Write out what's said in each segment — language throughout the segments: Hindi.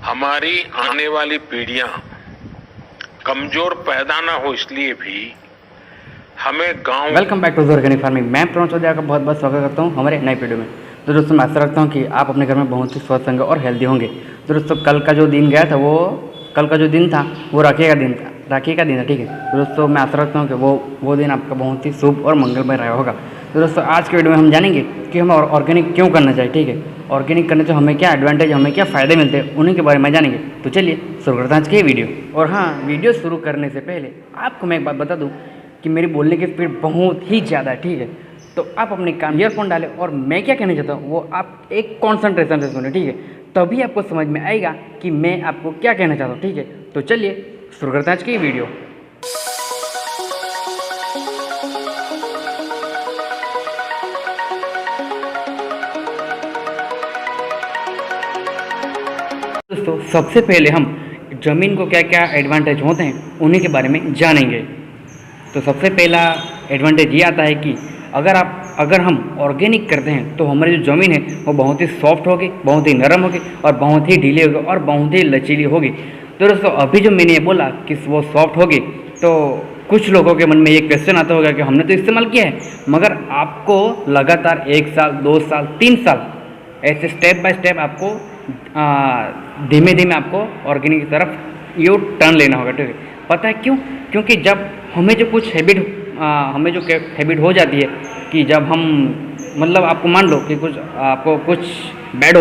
हमारी आने वाली पीढ़ियां कमजोर पैदा ना हो, इसलिए भी हमें गांव। Welcome back to organic farming. मैं प्रणव चौधरी का बहुत बहुत स्वागत करता हूं हमारे नए वीडियो में। तो दोस्तों मैं आशा रखता हूं कि आप अपने घर में बहुत ही स्वस्थ होंगे और हेल्दी होंगे। तो दोस्तों कल का जो दिन था वो राखी का दिन था, ठीक है। तो दोस्तों मैं आशा रखता हूँ कि वो दिन आपका बहुत ही शुभ और मंगलमय रहा होगा। तो दोस्तों आज के वीडियो में हम जानेंगे कि हमें ऑर्गेनिक क्यों करना चाहिए, ठीक है। ऑर्गेनिक करने से हमें क्या एडवांटेज, हमें क्या फ़ायदे मिलते हैं, उन्हीं के बारे में जानेंगे। तो चलिए शुरू करते हैं आज की वीडियो। और हाँ, वीडियो शुरू करने से पहले आपको मैं एक बात बता दूँ कि मेरी बोलने की स्पीड बहुत ही ज़्यादा है, ठीक है। तो आप अपने कान ईयरफोन डालें और मैं क्या कहना चाहता हूँ वो आप एक कॉन्सेंट्रेशन से सुने, ठीक है। तभी आपको समझ में आएगा कि मैं आपको क्या कहना चाहता हूँ, ठीक है। तो चलिए शुरू करते हैं आज की वीडियो। दोस्तों सबसे पहले हम ज़मीन को क्या क्या एडवांटेज होते हैं उन्हीं के बारे में जानेंगे। तो सबसे पहला एडवांटेज ये आता है कि अगर हम ऑर्गेनिक करते हैं तो हमारी जो ज़मीन है वो बहुत ही सॉफ्ट होगी, बहुत ही नरम होगी और बहुत ही ढीली होगी और बहुत ही लचीली होगी। तो दोस्तों अभी जो मैंने ये बोला कि वो सॉफ्ट होगी, तो कुछ लोगों के मन में ये क्वेश्चन आता होगा कि हमने तो इस्तेमाल किया है, मगर आपको लगातार 1 साल, 2 साल, 3 साल ऐसे स्टेप बाय स्टेप आपको धीमे धीमे आपको ऑर्गेनिक की तरफ यू टर्न लेना होगा, ठीक है। पता है क्यों? क्योंकि जब हमें जो कुछ हैबिट हो जाती है कि जब हम मतलब आपको मान लो कि आपको कुछ बैड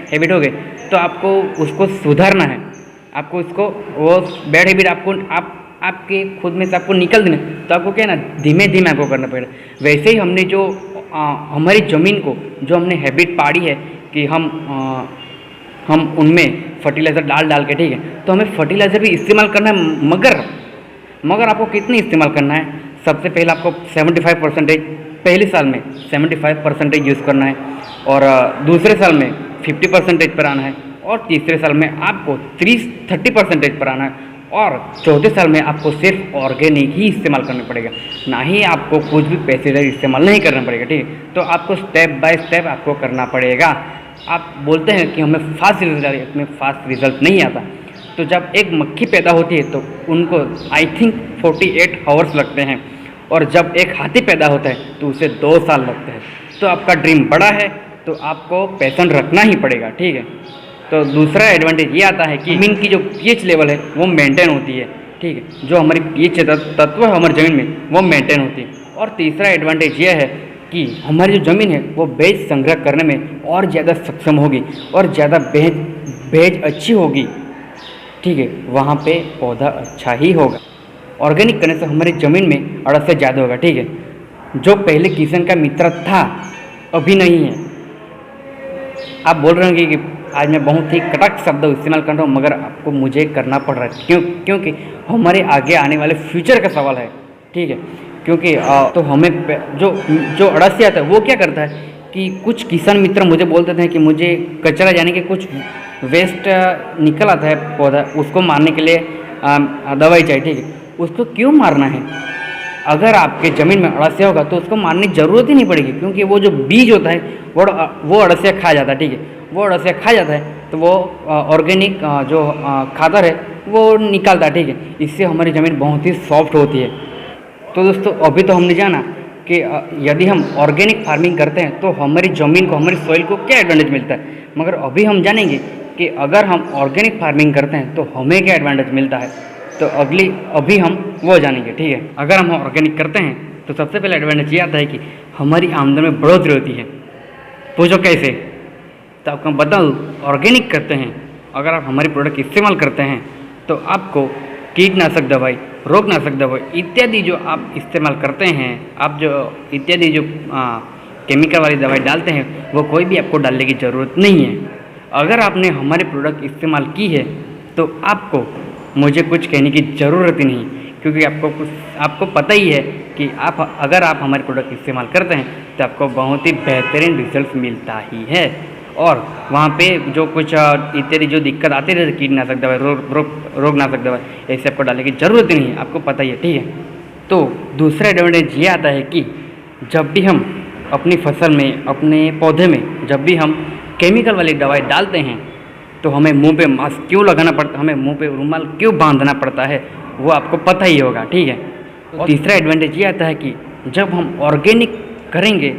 हैबिट हो गए, तो आपको उसको सुधारना है, आपको उसको वो बैड हैबिट आपके खुद में से आपको निकल देना, तो आपको क्या है ना, धीमे धीमे आपको करना पड़ेगा। वैसे ही हमने जो हमारी ज़मीन को जो हमने हैबिट पाड़ी है कि हम उनमें फर्टिलाइज़र डाल के, ठीक है, तो हमें फर्टिलाइज़र भी इस्तेमाल करना है, मगर आपको कितनी इस्तेमाल करना है? सबसे पहले आपको 75% पहले साल में 75% यूज़ करना है, और दूसरे साल में 50% पर आना है, और तीसरे साल में आपको 30% पर आना है, और चौथे साल में आपको सिर्फ ऑर्गेनिक ही इस्तेमाल करना पड़ेगा, ना ही आपको कुछ भी पेस्टिसाइड इस्तेमाल नहीं करना पड़ेगा, ठीक है। तो आपको स्टेप बाय स्टेप आपको करना पड़ेगा। आप बोलते हैं कि हमें फास्ट रिजल्ट आ रही है, इसमें फास्ट रिजल्ट नहीं आता। तो जब एक मक्खी पैदा होती है तो उनको आई थिंक 48 आवर्स लगते हैं, और जब एक हाथी पैदा होता है तो उसे 2 साल लगते हैं। तो आपका ड्रीम बड़ा है तो आपको पैशन रखना ही पड़ेगा, ठीक है। तो दूसरा एडवांटेज ये आता है कि ज़मीन की जो पीएच लेवल है वो मेंटेन होती है, ठीक है। जो हमारी पीएच तत्व है हमारी ज़मीन में वो मेंटेन होती है। और तीसरा एडवांटेज ये है कि हमारी जो ज़मीन है वो बेज संग्रह करने में और ज़्यादा सक्षम होगी और ज़्यादा बेज अच्छी होगी, ठीक है। वहाँ पे पौधा अच्छा ही होगा। ऑर्गेनिक करने से हमारी ज़मीन में अड़स ज़्यादा होगा, ठीक है। जो पहले किसान का मित्र था अभी नहीं है। आप बोल रहे होंगे कि आज मैं बहुत ही कड़क शब्द इस्तेमाल कर रहा हूँ, मगर आपको मुझे करना पड़ रहा है क्योंकि हमारे आगे आने वाले फ्यूचर का सवाल है, ठीक है। क्योंकि तो हमें जो अड़सिया आता है वो क्या करता है कि कुछ किसान मित्र मुझे बोलते थे कि मुझे कचरा यानी कि कुछ वेस्ट निकल आता है पौधा, उसको मारने के लिए दवाई चाहिए, ठीक है। उसको क्यों मारना है? अगर आपके ज़मीन में अड़सिया होगा तो उसको मारने की ज़रूरत ही नहीं पड़ेगी, क्योंकि वो जो बीज होता है वो अड़सिया खा जाता है, ठीक है। वो अड़सिया खा जाता है तो वो ऑर्गेनिक जो खादर है वो निकालता है, ठीक है। इससे हमारी ज़मीन बहुत ही सॉफ्ट होती है। तो दोस्तों अभी तो हमने जाना कि यदि हम ऑर्गेनिक फार्मिंग करते हैं तो हमारी ज़मीन को, हमारी सॉइल को क्या एडवांटेज मिलता है, मगर अभी हम जानेंगे कि अगर हम ऑर्गेनिक फार्मिंग करते हैं तो हमें क्या एडवांटेज मिलता है। तो अभी हम वो जानेंगे, ठीक है। अगर हम ऑर्गेनिक करते हैं तो सबसे पहले एडवांटेज ये आता है कि हमारी आमदनी में बढ़ोतरी होती है। पूछो कैसे? तो आपको मैं बता दूँ, ऑर्गेनिक करते हैं अगर आप हमारी प्रोडक्ट इस्तेमाल करते हैं तो आपको कीटनाशक दवाई, रोगनाशक दवाई इत्यादि जो आप इस्तेमाल करते हैं, आप जो इत्यादि जो केमिकल वाली दवाई डालते हैं, वो कोई भी आपको डालने की ज़रूरत नहीं है। अगर आपने हमारे प्रोडक्ट इस्तेमाल की है तो आपको मुझे कुछ कहने की ज़रूरत ही नहीं, क्योंकि आपको पता ही है कि अगर आप हमारे प्रोडक्ट इस्तेमाल करते हैं तो आपको बहुत ही बेहतरीन रिजल्ट मिलता ही है। और वहाँ पे जो कुछ इत्यादि जो दिक्कत आती रहती है, कीटनाशक दवाई, रोगनाशक दवाई, ऐसे आपको डालने की ज़रूरत ही नहीं है, आपको पता ही है, ठीक है। तो दूसरा एडवांटेज ये आता है कि जब भी हम अपनी फसल में, अपने पौधे में जब भी हम केमिकल वाली दवाई डालते हैं तो तो हमें मुंह पे मास्क क्यों लगाना पड़ता, हमें मुंह पे रुमाल क्यों बांधना पड़ता है, वो आपको पता ही होगा, ठीक है। और तीसरा एडवांटेज ये आता है कि जब हम ऑर्गेनिक करेंगे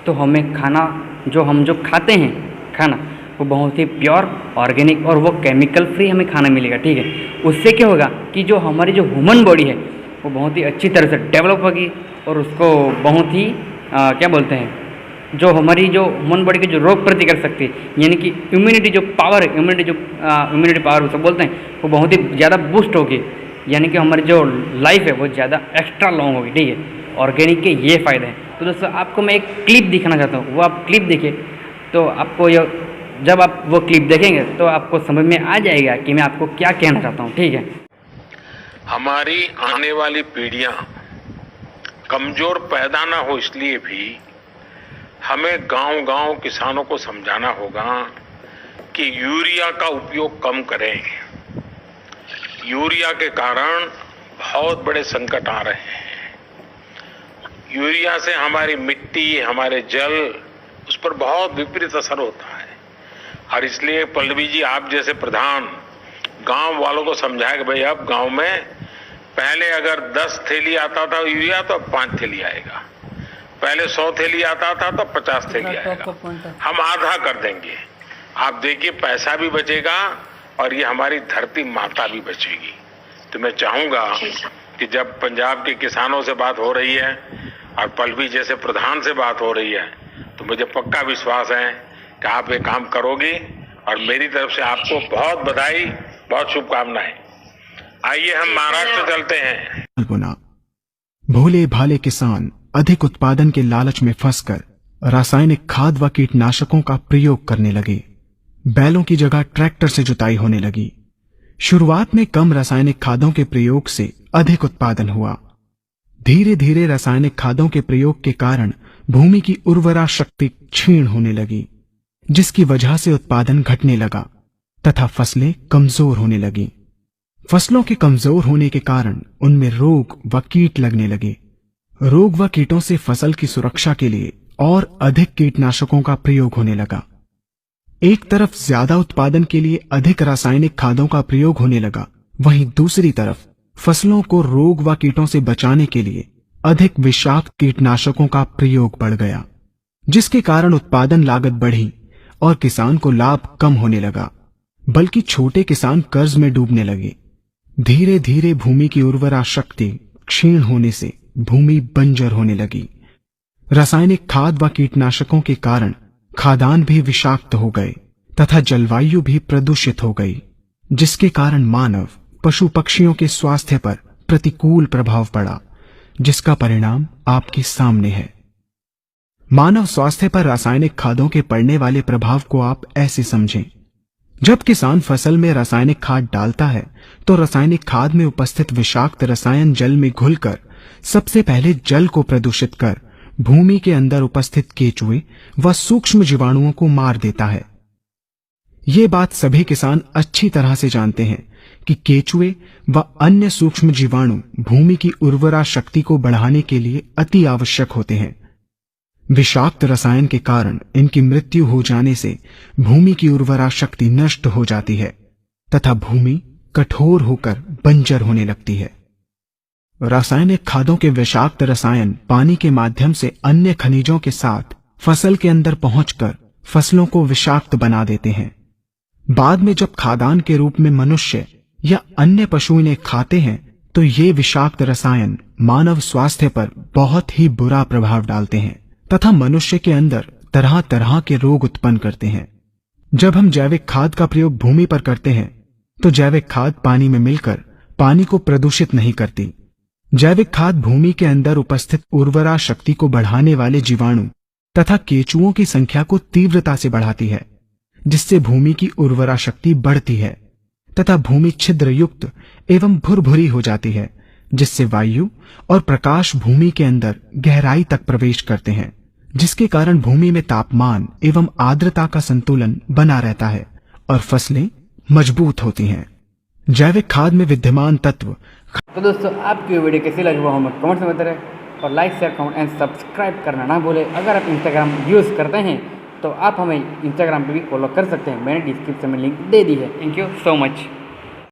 तो हमें खाना जो खाते हैं खाना वो बहुत ही प्योर ऑर्गेनिक और वो केमिकल फ्री हमें खाना मिलेगा, ठीक है। उससे क्या होगा कि जो हमारी जो ह्यूमन बॉडी है वो बहुत ही अच्छी तरह से डेवलप होगी और उसको बहुत ही क्या बोलते हैं, जो हमारी जो ह्यूमन बॉडी की जो रोग प्रतिकार शक्ति यानी कि इम्यूनिटी जो पावर है, इम्यूनिटी पावर उसे बोलते हैं, वो बहुत ही ज़्यादा बूस्ट होगी, यानी कि हमारी जो लाइफ है वो ज़्यादा एक्स्ट्रा लॉन्ग होगी, ठीक है। ऑर्गेनिक के ये फ़ायदे हैं। तो दोस्तों आपको मैं एक क्लिप दिखाना चाहता हूँ, वो आप क्लिप देखिए तो आपको जब आप वो क्लिप देखेंगे तो आपको समझ में आ जाएगा कि मैं आपको क्या कहना चाहता हूँ, ठीक है। हमारी आने वाली पीढ़ियां कमजोर पैदा ना हो, इसलिए भी हमें गांव-गांव किसानों को समझाना होगा कि यूरिया का उपयोग कम करें। यूरिया के कारण बहुत बड़े संकट आ रहे हैं। यूरिया से हमारी मिट्टी, हमारे जल, उस पर बहुत विपरीत असर होता है। और इसलिए पल्लवी जी, आप जैसे प्रधान गांव वालों को समझाए कि भाई अब गांव में पहले अगर 10 थैली आता था यूरिया तो अब 5 थैली आएगा, पहले 100 थैली आता था तो 50 थैली आएगा, हम आधा कर देंगे। आप देखिए पैसा भी बचेगा और ये हमारी धरती माता भी बचेगी। तो मैं चाहूंगा कि जब पंजाब के किसानों से बात हो रही है और पल्लवी जैसे प्रधान से बात हो रही है तो मुझे पक्का विश्वास है कि आप ये काम करोगे और मेरी तरफ से आपको बहुत बधाई, बहुत शुभकामनाएं। आइए हम महाराष्ट्र चलते हैं। भोले भाले किसान अधिक उत्पादन के लालच में फंसकर रासायनिक खाद व कीटनाशकों का प्रयोग करने लगे। बैलों की जगह ट्रैक्टर से जुताई होने लगी। शुरुआत में कम रासायनिक खादों के प्रयोग से अधिक उत्पादन हुआ। धीरे धीरे रासायनिक खादों के प्रयोग के कारण भूमि की उर्वरा शक्ति क्षीण होने लगी, जिसकी वजह से उत्पादन घटने लगा तथा फसलें कमजोर होने लगी। फसलों के कमजोर होने के कारण उनमें रोग व कीट लगने लगे। रोग व कीटों से फसल की सुरक्षा के लिए और अधिक कीटनाशकों का प्रयोग होने लगा। एक तरफ ज्यादा उत्पादन के लिए अधिक रासायनिक खादों का प्रयोग होने लगा, वहीं दूसरी तरफ फसलों को रोग व कीटों से बचाने के लिए अधिक विषाक्त कीटनाशकों का प्रयोग बढ़ गया, जिसके कारण उत्पादन लागत बढ़ी और किसान को लाभ कम होने लगा, बल्कि छोटे किसान कर्ज में डूबने लगे। धीरे धीरे भूमि की उर्वरा शक्ति क्षीण होने से भूमि बंजर होने लगी। रासायनिक खाद व कीटनाशकों के कारण खाद्यान्न भी विषाक्त हो गए तथा जलवायु भी प्रदूषित हो गई, जिसके कारण मानव, पशु पक्षियों के स्वास्थ्य पर प्रतिकूल प्रभाव पड़ा, जिसका परिणाम आपके सामने है। मानव स्वास्थ्य पर रासायनिक खादों के पड़ने वाले प्रभाव को आप ऐसे समझें। जब किसान फसल में रासायनिक खाद डालता है तो रासायनिक खाद में उपस्थित विषाक्त रसायन जल में घुलकर सबसे पहले जल को प्रदूषित कर भूमि के अंदर उपस्थित केचुए व सूक्ष्म जीवाणुओं को मार देता है। ये बात सभी किसान अच्छी तरह से जानते हैं कि केचुए व अन्य सूक्ष्म जीवाणु भूमि की उर्वरा शक्ति को बढ़ाने के लिए अति आवश्यक होते हैं। विषाक्त रसायन के कारण इनकी मृत्यु हो जाने से भूमि की उर्वरा शक्ति नष्ट हो जाती है तथा भूमि कठोर होकर बंजर होने लगती है। रासायनिक खादों के विषाक्त रसायन पानी के माध्यम से अन्य खनिजों के साथ फसल के अंदर पहुंचकर फसलों को विषाक्त बना देते हैं। बाद में जब खाद्यान्न के रूप में मनुष्य या अन्य पशु इन्हें खाते हैं तो ये विषाक्त रसायन मानव स्वास्थ्य पर बहुत ही बुरा प्रभाव डालते हैं तथा मनुष्य के अंदर तरह तरह के रोग उत्पन्न करते हैं। जब हम जैविक खाद का प्रयोग भूमि पर करते हैं तो जैविक खाद पानी में मिलकर पानी को प्रदूषित नहीं करती। जैविक खाद भूमि के अंदर उपस्थित उर्वरा शक्ति को बढ़ाने वाले जीवाणु तथा केचुओं की संख्या को तीव्रता से बढ़ाती है, जिससे भूमि की उर्वरा शक्ति बढ़ती है तथा भूमि छिद्र युक्त एवं भुरभुरी हो जाती है, जिससे वायु और प्रकाश भूमि के अंदर गहराई तक प्रवेश करते हैं, जिसके कारण भूमि में तापमान एवं आर्द्रता का संतुलन बना रहता है और फसलें मजबूत होती हैं। जैविक खाद में विद्यमान तत्व। तो दोस्तों आपकी वीडियो कैसी लगी वो हमें कमेंट्स में बताएं और like share comment and subscribe करना ना भूलें। अगर आप इंस्टाग्राम यूज़ करते हैं तो आप हमें इंस्टाग्राम पे भी फॉलो कर सकते हैं, मैंने डिस्क्रिप्शन में लिंक दे दी है। Thank you so much.